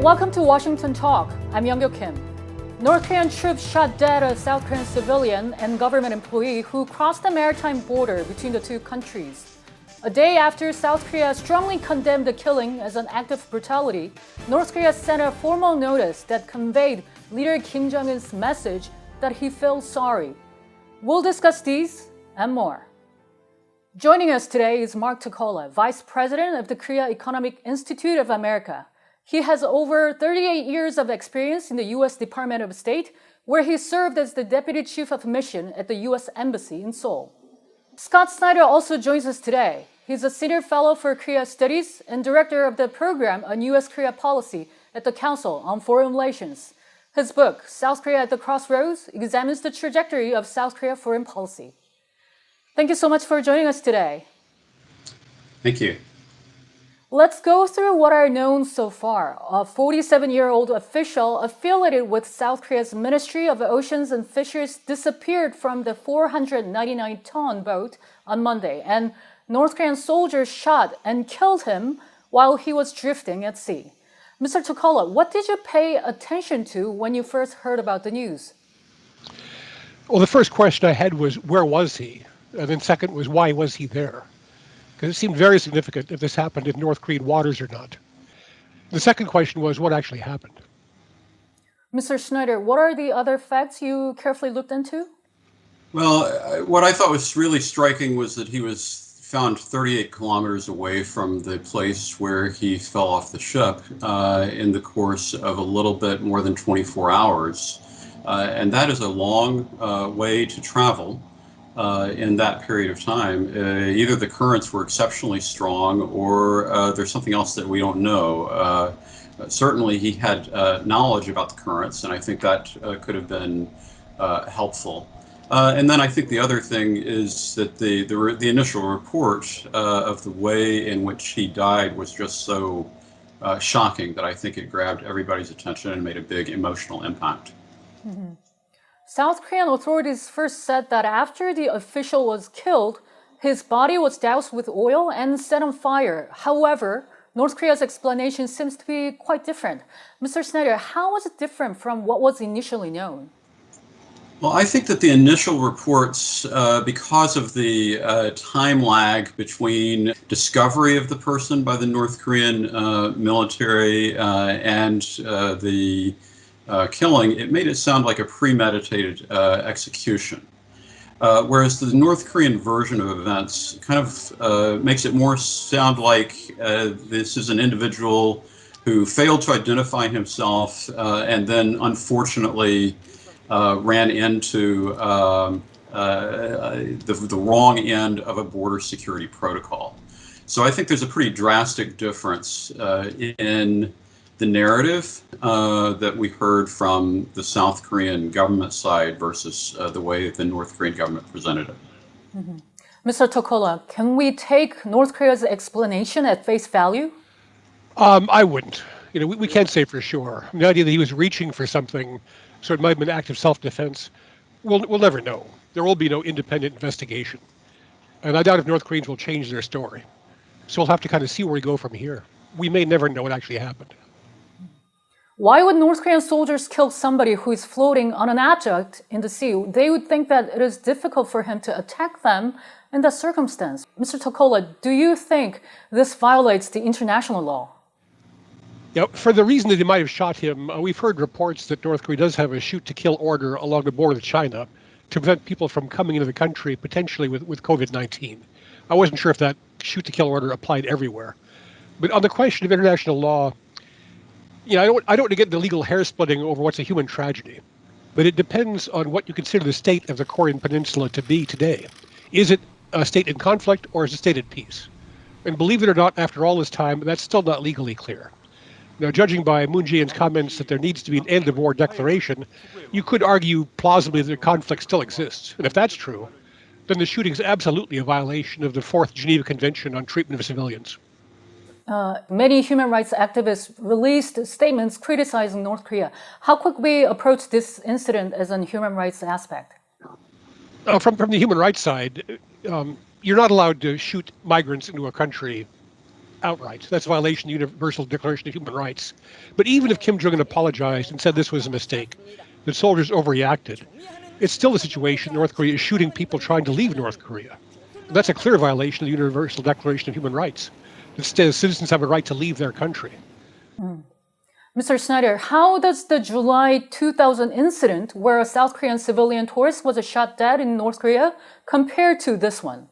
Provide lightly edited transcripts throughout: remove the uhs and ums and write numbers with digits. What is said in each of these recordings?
Welcome to Washington Talk. I'm Young Kim. North Korean troops shot dead a South Korean civilian and government employee who crossed the maritime border between the two countries. A day after South Korea strongly condemned the killing as an act of brutality, North Korea sent a formal notice that conveyed leader Kim Jong-un's message that he feels sorry. We'll discuss these and more. Joining us today is Mark Tokola, Vice President of the Korea Economic Institute of America. He has over 38 years of experience in the U.S. Department of State, where he served as the Deputy Chief of Mission at the U.S. Embassy in Seoul. Scott Snyder also joins us today. He's a Senior Fellow for Korea Studies and Director of the Program on U.S.-Korea Policy at the Council on Foreign Relations. His book, South Korea at the Crossroads, examines the trajectory of South Korea foreign policy. Thank you so much for joining us today. Thank you. Let's go through what are known so far. A 47-year-old official affiliated with South Korea's Ministry of Oceans and Fisheries disappeared from the 499-ton boat on Monday, and North Korean soldiers shot and killed him while he was drifting at sea. Mr. Tokola, what did you pay attention to when you first heard about the news? Well, the first question I had was, where was he? And then second was, why was he there? Because it seemed very significant if this happened in North Korean waters or not. The second question was, what actually happened? Mr. Snyder, what are the other facts you carefully looked into? Well, what I thought was really striking was that he was found 38 kilometers away from the place where he fell off the ship in the course of a little bit more than 24 hours. And that is a long way to travel. In that period of time. Either the currents were exceptionally strong or there's something else that we don't know. Certainly he had knowledge about the currents, and I think that could have been helpful. And then I think the other thing is that the initial report of the way in which he died was just so shocking that I think it grabbed everybody's attention and made a big emotional impact. Mm-hmm. South Korean authorities first said that after the official was killed, his body was doused with oil and set on fire. However, North Korea's explanation seems to be quite different. Mr. Snyder, how was it different from what was initially known? Well, I think that the initial reports, because of the time lag between discovery of the person by the North Korean military and the killing, it made it sound like a premeditated execution. Whereas the North Korean version of events kind of makes it more sound like this is an individual who failed to identify himself and then unfortunately ran into the wrong end of a border security protocol. So I think there's a pretty drastic difference in the narrative that we heard from the South Korean government side versus the way the North Korean government presented it. Mm-hmm. Mr. Tokola, can we take North Korea's explanation at face value? I wouldn't. We can't say for sure. The idea that he was reaching for something, so it might have been an act of self-defense, we'll never know. There will be no independent investigation. And I doubt if North Koreans will change their story. So we'll have to kind of see where we go from here. We may never know what actually happened. Why would North Korean soldiers kill somebody who is floating on an object in the sea? They would think that it is difficult for him to attack them in that circumstance. Mr. Tokola, do you think this violates the international law? Yeah, for the reason that they might have shot him, we've heard reports that North Korea does have a shoot-to-kill order along the border with China to prevent people from coming into the country, potentially with COVID-19. I wasn't sure if that shoot-to-kill order applied everywhere. But on the question of international law, I don't want to get into legal hair splitting over what's a human tragedy, but it depends on what you consider the state of the Korean Peninsula to be today. Is it a state in conflict or is it a state at peace? And believe it or not, after all this time, that's still not legally clear. Now, judging by Moon Jae-in's comments that there needs to be an end of war declaration, you could argue plausibly that the conflict still exists. And if that's true, then the shooting is absolutely a violation of the Fourth Geneva Convention on Treatment of Civilians. Many human rights activists released statements criticizing North Korea. How could we approach this incident as a human rights aspect? From the human rights side, you're not allowed to shoot migrants into a country outright. That's a violation of the Universal Declaration of Human Rights. But even if Kim Jong-un apologized and said this was a mistake, that soldiers overreacted, it's still a situation North Korea is shooting people trying to leave North Korea. That's a clear violation of the Universal Declaration of Human Rights. Instead, citizens have a right to leave their country. Mr. Snyder, how does the July 2000 incident where a South Korean civilian tourist was shot dead in North Korea compare to this one?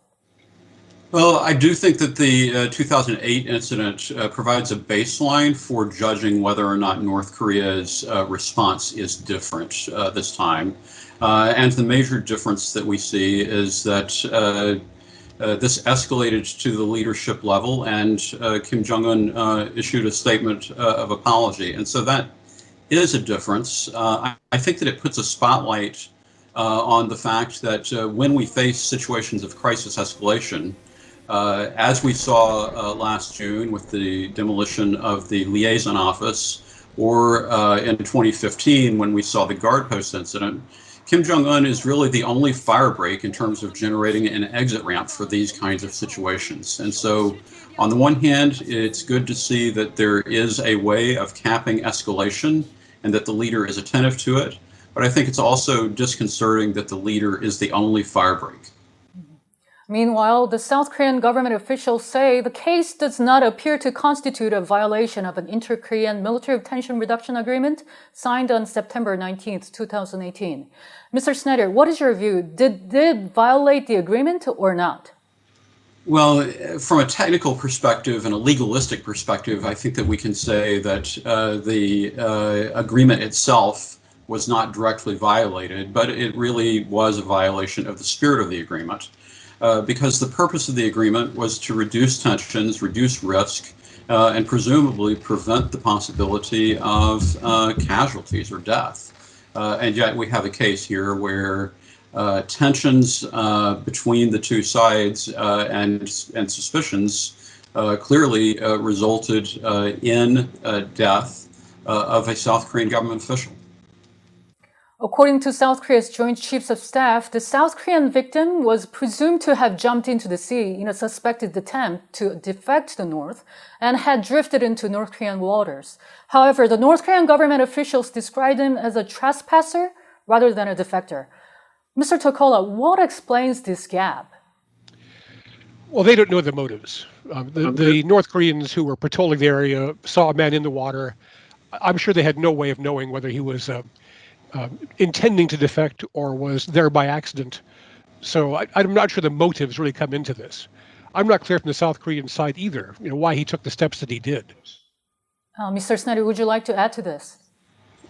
Well, I do think that the 2008 incident provides a baseline for judging whether or not North Korea's response is different this time. And the major difference that we see is that this escalated to the leadership level, and Kim Jong-un issued a statement of apology. And so that is a difference. I think that it puts a spotlight on the fact that when we face situations of crisis escalation, as we saw last June with the demolition of the liaison office, or in 2015 when we saw the guard post incident, Kim Jong-un is really the only firebreak in terms of generating an exit ramp for these kinds of situations. And so, on the one hand, it's good to see that there is a way of capping escalation and that the leader is attentive to it. But I think it's also disconcerting that the leader is the only firebreak. Meanwhile, the South Korean government officials say the case does not appear to constitute a violation of an inter-Korean military tension reduction agreement signed on September 19, 2018. Mr. Snyder, what is your view? Did it violate the agreement or not? Well, from a technical perspective and a legalistic perspective, I think that we can say that the agreement itself was not directly violated, but it really was a violation of the spirit of the agreement. Because the purpose of the agreement was to reduce tensions, reduce risk, and presumably prevent the possibility of casualties or death. And yet we have a case here where tensions between the two sides and suspicions clearly resulted in death of a South Korean government official. According to South Korea's Joint Chiefs of Staff, the South Korean victim was presumed to have jumped into the sea in a suspected attempt to defect to the North and had drifted into North Korean waters. However, the North Korean government officials described him as a trespasser rather than a defector. Mr. Tokola, what explains this gap? Well, they don't know the motives. The North Koreans who were patrolling the area saw a man in the water. I'm sure they had no way of knowing whether he was intending to defect or was there by accident. So I'm not sure the motives really come into this. I'm not clear from the South Korean side either, why he took the steps that he did. Mr. Snyder, would you like to add to this?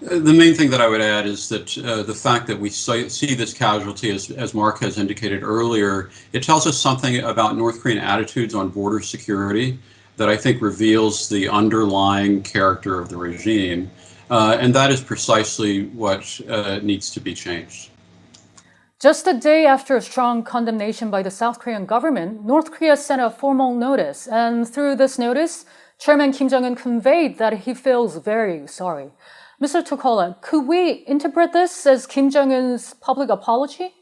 The main thing that I would add is that the fact that we see this casualty, as Mark has indicated earlier, it tells us something about North Korean attitudes on border security that I think reveals the underlying character of the regime. And that is precisely what needs to be changed. Just a day after a strong condemnation by the South Korean government, North Korea sent a formal notice. And through this notice, Chairman Kim Jong-un conveyed that he feels very sorry. Mr. Tokola, could we interpret this as Kim Jong-un's public apology?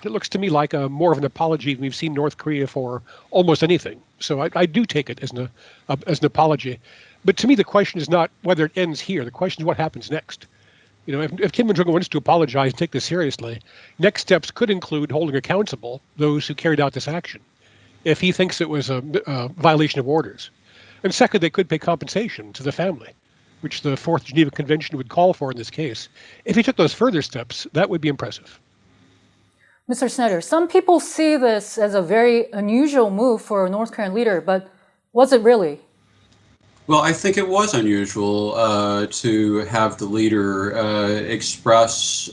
It looks to me like more of an apology than we've seen North Korea for almost anything. So I do take it as an apology. But to me, the question is not whether it ends here. The question is what happens next. If Kim Jong-un wants to apologize and take this seriously, next steps could include holding accountable those who carried out this action, if he thinks it was a violation of orders. And second, they could pay compensation to the family, which the Fourth Geneva Convention would call for in this case. If he took those further steps, that would be impressive. Mr. Snyder, some people see this as a very unusual move for a North Korean leader, but was it really? Well, I think it was unusual to have the leader express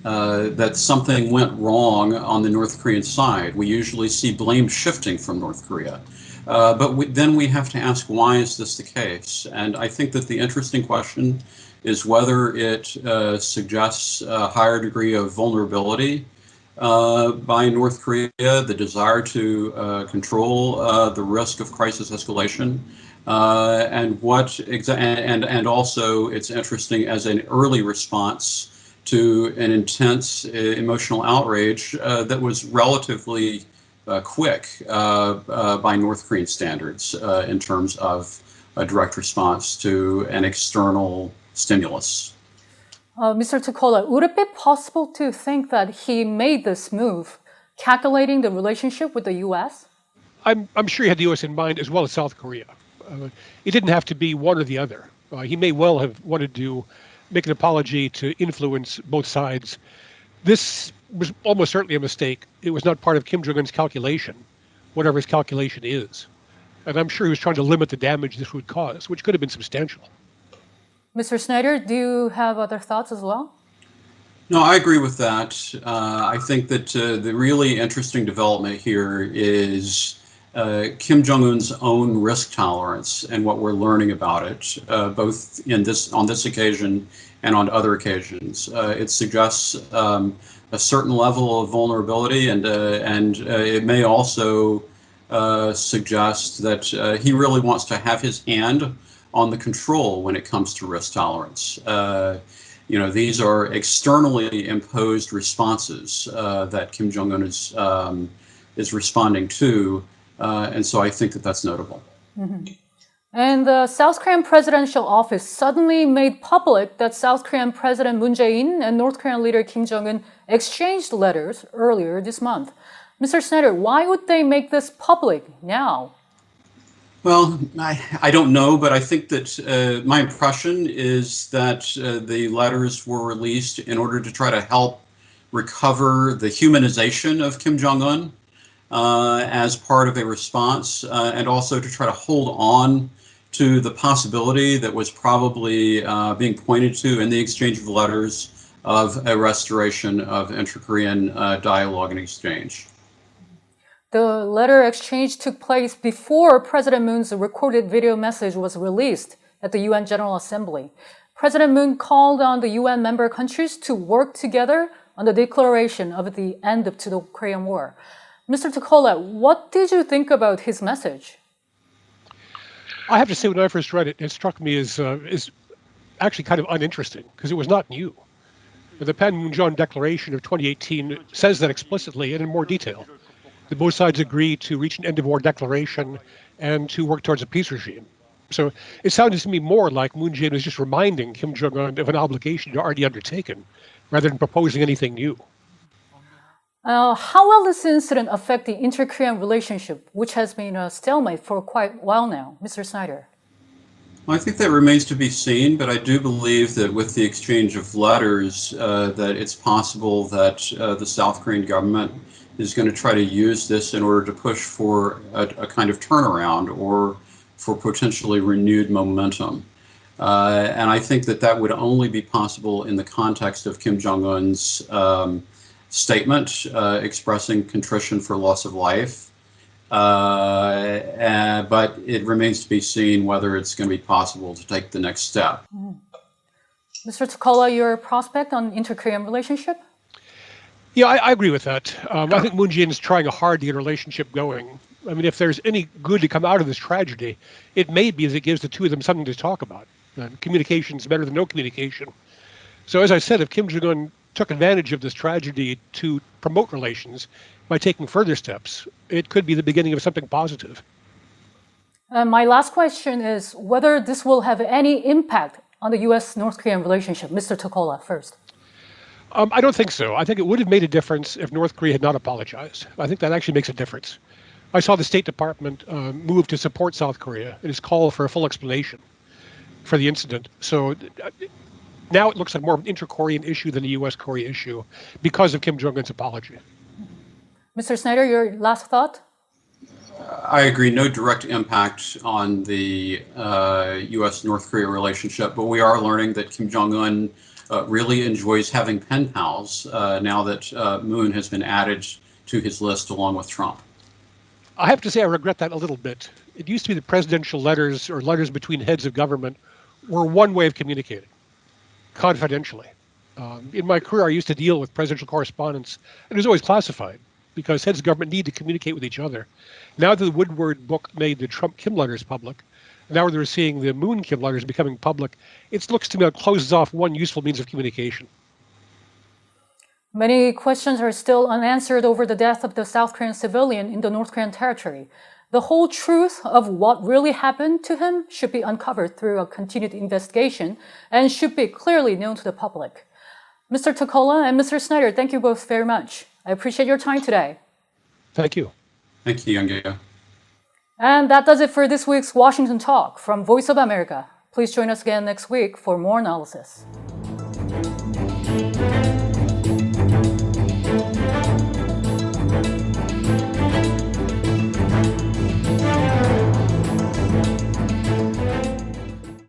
that something went wrong on the North Korean side. We usually see blame shifting from North Korea. But then we have to ask, why is this the case? And I think that the interesting question is whether it suggests a higher degree of vulnerability by North Korea, the desire to control the risk of crisis escalation, and also it's interesting as an early response to an intense emotional outrage that was relatively quick by North Korean standards in terms of a direct response to an external stimulus. Mr. Tokola, would it be possible to think that he made this move calculating the relationship with the U.S.? I'm sure he had the U.S. in mind as well as South Korea. It didn't have to be one or the other. He may well have wanted to make an apology to influence both sides. This was almost certainly a mistake. It was not part of Kim Jong-un's calculation, whatever his calculation is. And I'm sure he was trying to limit the damage this would cause, which could have been substantial. Mr. Snyder, do you have other thoughts as well? No, I agree with that. I think that the really interesting development here is Kim Jong-un's own risk tolerance and what we're learning about it, both on this occasion and on other occasions. It suggests a certain level of vulnerability, and it may also suggest that he really wants to have his hand on the control when it comes to risk tolerance. These are externally imposed responses that Kim Jong-un is responding to, and so I think that that's notable. Mm-hmm. And the South Korean presidential office suddenly made public that South Korean President Moon Jae-in and North Korean leader Kim Jong-un exchanged letters earlier this month. Mr. Snyder, why would they make this public now? Well, I don't know, but I think that my impression is that the letters were released in order to try to help recover the humanization of Kim Jong-un as part of a response, and also to try to hold on to the possibility that was probably being pointed to in the exchange of letters of a restoration of inter-Korean dialogue and exchange. The letter exchange took place before President Moon's recorded video message was released at the UN General Assembly. President Moon called on the UN member countries to work together on the declaration of the end to the Korean War. Mr. Tokola, what did you think about his message? I have to say, when I first read it, it struck me as actually kind of uninteresting because it was not new. The Panmunjom Declaration of 2018 says that explicitly and in more detail. That both sides agree to reach an end-of-war declaration and to work towards a peace regime. So it sounded to me more like Moon Jae-in was just reminding Kim Jong-un of an obligation already undertaken, rather than proposing anything new. How will this incident affect the inter-Korean relationship, which has been a stalemate for quite a while now? Mr. Snyder. Well, I think that remains to be seen, but I do believe that with the exchange of letters, that it's possible that the South Korean government is going to try to use this in order to push for a kind of turnaround or for potentially renewed momentum. And I think that that would only be possible in the context of Kim Jong-un's statement expressing contrition for loss of life. But it remains to be seen whether it's going to be possible to take the next step. Mr. Tokola, your prospect on inter-Korean relationship? Yeah, I agree with that. I think Moon Jae-in is trying hard to get a relationship going. I mean, if there's any good to come out of this tragedy, it may be that it gives the two of them something to talk about. Communication is better than no communication. So as I said, if Kim Jong-un took advantage of this tragedy to promote relations by taking further steps, it could be the beginning of something positive. My last question is whether this will have any impact on the U.S.-North Korean relationship. Mr. Tokola first. I don't think so. I think it would have made a difference if North Korea had not apologized. I think that actually makes a difference. I saw the State Department move to support South Korea in its call for a full explanation for the incident. So now it looks like more of an inter-Korean issue than a U.S.-Korea issue because of Kim Jong-un's apology. Mr. Snyder, your last thought? I agree. No direct impact on the U.S.-North Korea relationship, but we are learning that Kim Jong-un really enjoys having pen pals now that Moon has been added to his list along with Trump. I have to say I regret that a little bit. It used to be that presidential letters or letters between heads of government were one way of communicating, confidentially. In my career, I used to deal with presidential correspondence, and it was always classified because heads of government need to communicate with each other. Now that the Woodward book made the Trump-Kim letters public, now they're seeing the Moon-Kim letters becoming public, it looks to me like it closes off one useful means of communication. Many questions are still unanswered over the death of the South Korean civilian in the North Korean territory. The whole truth of what really happened to him should be uncovered through a continued investigation and should be clearly known to the public. Mr. Tokola and Mr. Snyder, thank you both very much. I appreciate your time today. Thank you. Thank you, Young. And that does it for this week's Washington Talk from Voice of America. Please join us again next week for more analysis.